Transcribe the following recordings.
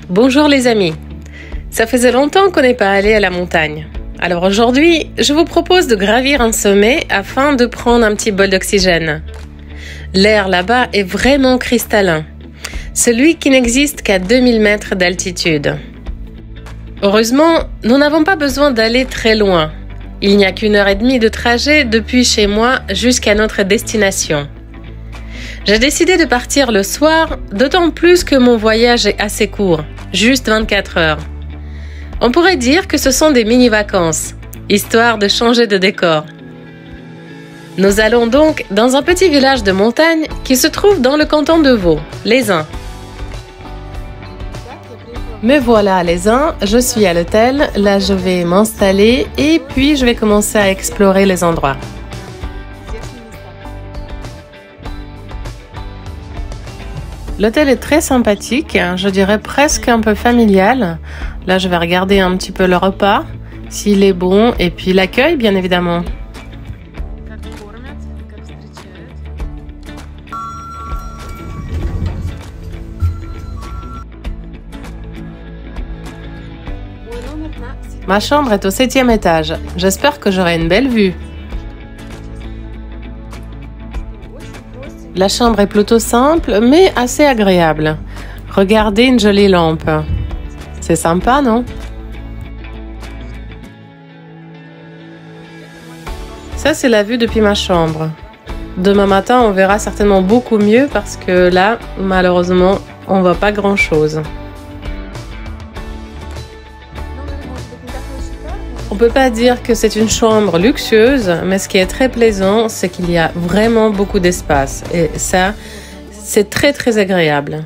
Bonjour les amis, ça faisait longtemps qu'on n'est pas allé à la montagne. Alors aujourd'hui, je vous propose de gravir un sommet afin de prendre un petit bol d'oxygène. L'air là-bas est vraiment cristallin, celui qui n'existe qu'à 2000 mètres d'altitude. Heureusement, nous n'avons pas besoin d'aller très loin. Il n'y a qu'1 heure et demie de trajet depuis chez moi jusqu'à notre destination. J'ai décidé de partir le soir, d'autant plus que mon voyage est assez court, juste 24 heures. On pourrait dire que ce sont des mini-vacances, histoire de changer de décor. Nous allons donc dans un petit village de montagne qui se trouve dans le canton de Vaud, Les Uns. Me voilà à Les Uns, je suis à l'hôtel, là je vais m'installer et puis je vais commencer à explorer les endroits. L'hôtel est très sympathique, je dirais presque un peu familial. Là, je vais regarder un petit peu le repas, s'il est bon, et puis l'accueil, bien évidemment. Ma chambre est au 7e étage. J'espère que j'aurai une belle vue. La chambre est plutôt simple, mais assez agréable. Regardez une jolie lampe. C'est sympa, non? Ça, c'est la vue depuis ma chambre. Demain matin, on verra certainement beaucoup mieux parce que là, malheureusement, on voit pas grand-chose. On peut pas dire que c'est une chambre luxueuse, mais ce qui est très plaisant, c'est qu'il y a vraiment beaucoup d'espace. Et ça, c'est très agréable.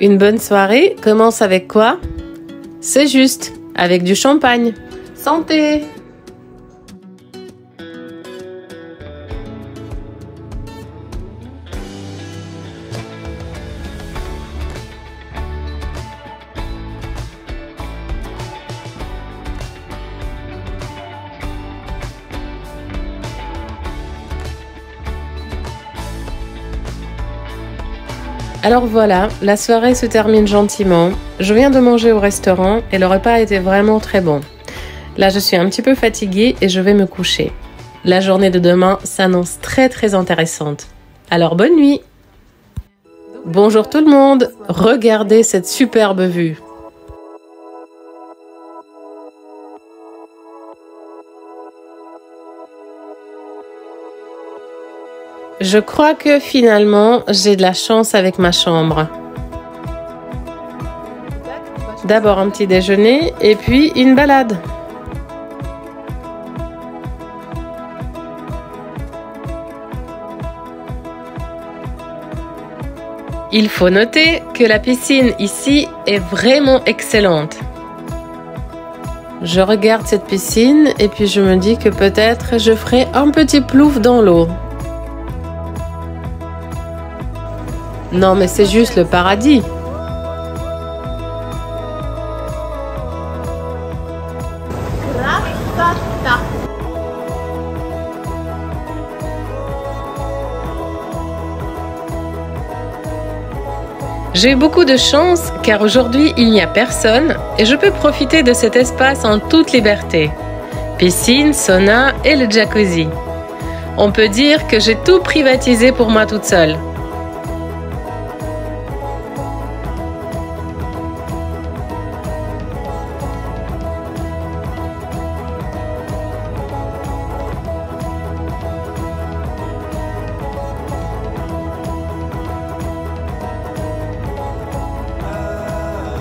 Une bonne soirée commence avec quoi? C'est juste, avec du champagne. Santé! Alors voilà, la soirée se termine gentiment. Je viens de manger au restaurant et le repas était vraiment très bon. Là, je suis un petit peu fatiguée et je vais me coucher. La journée de demain s'annonce très intéressante. Alors bonne nuit! Bonjour tout le monde! Regardez cette superbe vue! Je crois que finalement, j'ai de la chance avec ma chambre. D'abord un petit déjeuner et puis une balade. Il faut noter que la piscine ici est vraiment excellente. Je regarde cette piscine et puis je me dis que peut-être je ferai un petit plouf dans l'eau. Non, mais c'est juste le paradis. J'ai eu beaucoup de chance car aujourd'hui il n'y a personne et je peux profiter de cet espace en toute liberté. Piscine, sauna et le jacuzzi. On peut dire que j'ai tout privatisé pour moi toute seule.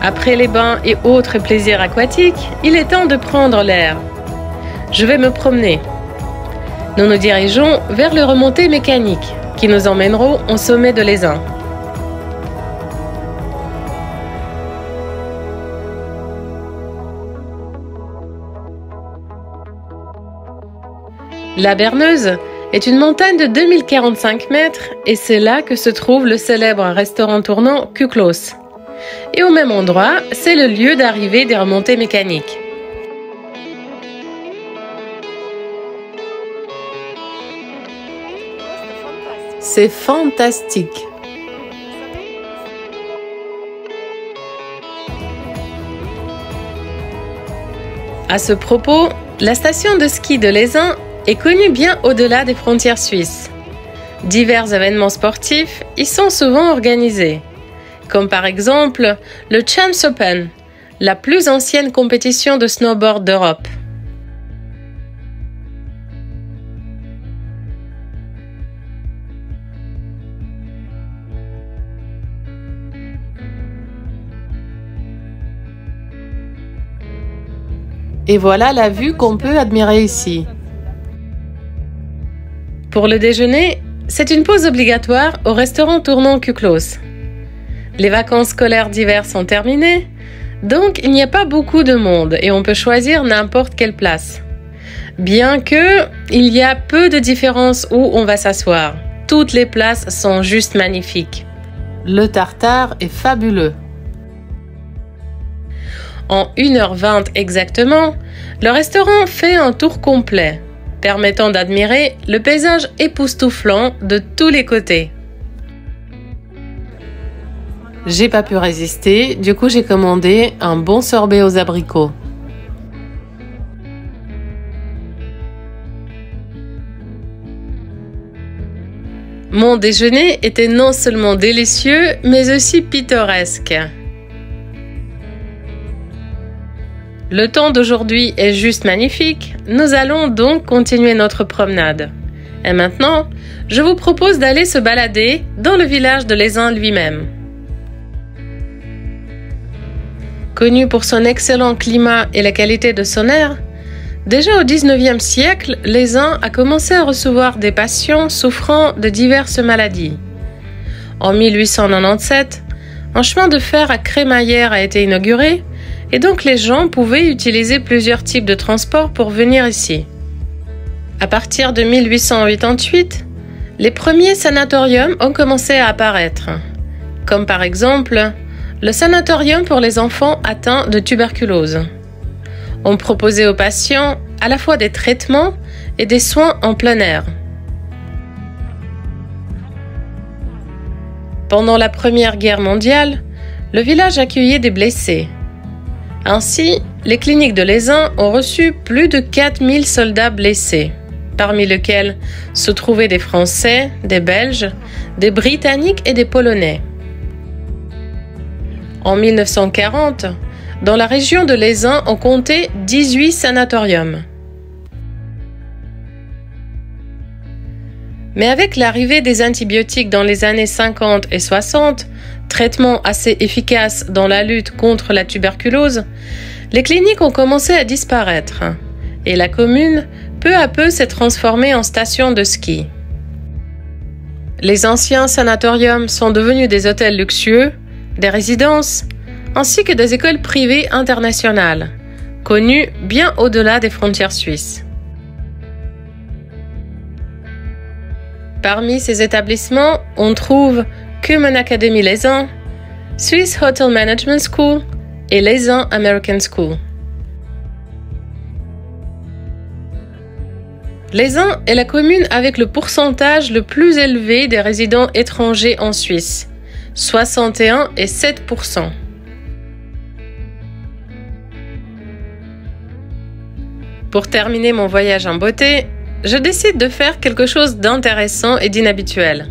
Après les bains et autres plaisirs aquatiques, il est temps de prendre l'air. Je vais me promener. Nous nous dirigeons vers les remontées mécaniques qui nous emmèneront au sommet de Les Uns. La Berneuse est une montagne de 2045 mètres et c'est là que se trouve le célèbre restaurant tournant Kuklos. Et au même endroit, c'est le lieu d'arrivée des remontées mécaniques. C'est fantastique. À ce propos, la station de ski de Lézin est connue bien au-delà des frontières suisses. Divers événements sportifs y sont souvent organisés, comme par exemple le Champs Open, la plus ancienne compétition de snowboard d'Europe. Et voilà la vue qu'on peut admirer ici. Pour le déjeuner, c'est une pause obligatoire au restaurant tournant Kuklos. Les vacances scolaires d'hiver sont terminées, donc il n'y a pas beaucoup de monde et on peut choisir n'importe quelle place. Bien que il y a peu de différence où on va s'asseoir. Toutes les places sont juste magnifiques. Le tartare est fabuleux. En 1h20 exactement, le restaurant fait un tour complet, permettant d'admirer le paysage époustouflant de tous les côtés. J'ai pas pu résister, du coup j'ai commandé un bon sorbet aux abricots. Mon déjeuner était non seulement délicieux, mais aussi pittoresque. Le temps d'aujourd'hui est juste magnifique, nous allons donc continuer notre promenade. Et maintenant, je vous propose d'aller se balader dans le village de Lézin lui-même. Connu pour son excellent climat et la qualité de son air, déjà au XIXe siècle, Lézin a commencé à recevoir des patients souffrant de diverses maladies. En 1897, un chemin de fer à crémaillère a été inauguré, et donc les gens pouvaient utiliser plusieurs types de transports pour venir ici. À partir de 1888, les premiers sanatoriums ont commencé à apparaître, comme par exemple le sanatorium pour les enfants atteints de tuberculose. On proposait aux patients à la fois des traitements et des soins en plein air. Pendant la Première Guerre mondiale, le village accueillait des blessés. Ainsi, les cliniques de Lézin ont reçu plus de 4000 soldats blessés, parmi lesquels se trouvaient des Français, des Belges, des Britanniques et des Polonais. En 1940, dans la région de Lézin, on comptait 18 sanatoriums. Mais avec l'arrivée des antibiotiques dans les années 50 et 60, traitement assez efficace dans la lutte contre la tuberculose, les cliniques ont commencé à disparaître et la commune, peu à peu, s'est transformée en station de ski. Les anciens sanatoriums sont devenus des hôtels luxueux, des résidences, ainsi que des écoles privées internationales, connues bien au-delà des frontières suisses. Parmi ces établissements, on trouve Kummen Academy Lézin, Swiss Hotel Management School et Lézin American School. Lézin est la commune avec le pourcentage le plus élevé des résidents étrangers en Suisse, 61,7%. Pour terminer mon voyage en beauté, je décide de faire quelque chose d'intéressant et d'inhabituel.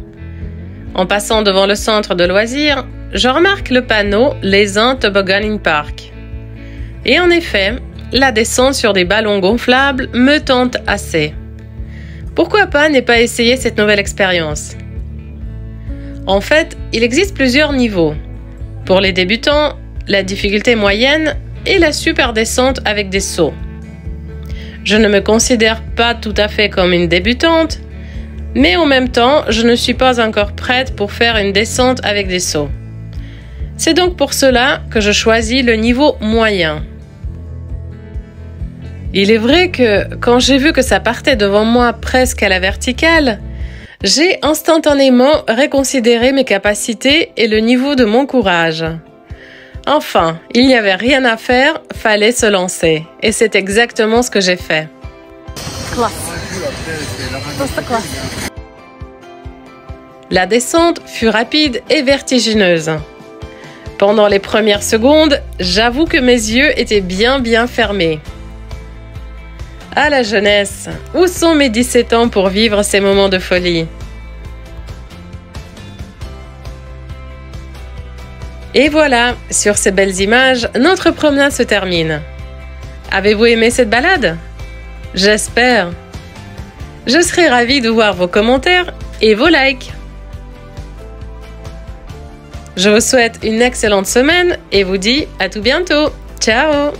En passant devant le centre de loisirs, je remarque le panneau Lézin Tobogganing Park. Et en effet, la descente sur des ballons gonflables me tente assez. Pourquoi pas ne pas essayer cette nouvelle expérience? En fait, il existe plusieurs niveaux. Pour les débutants, la difficulté moyenne et la super descente avec des sauts. Je ne me considère pas tout à fait comme une débutante, mais en même temps, je ne suis pas encore prête pour faire une descente avec des sauts. C'est donc pour cela que je choisis le niveau moyen. Il est vrai que quand j'ai vu que ça partait devant moi presque à la verticale, j'ai instantanément reconsidéré mes capacités et le niveau de mon courage. Enfin, il n'y avait rien à faire, fallait se lancer. Et c'est exactement ce que j'ai fait. La descente fut rapide et vertigineuse. Pendant les premières secondes, j'avoue que mes yeux étaient bien fermés. À la jeunesse, où sont mes 17 ans pour vivre ces moments de folie? Et voilà, sur ces belles images, notre promenade se termine. Avez-vous aimé cette balade? J'espère. Je serai ravie de voir vos commentaires et vos likes. Je vous souhaite une excellente semaine et vous dis à tout bientôt. Ciao!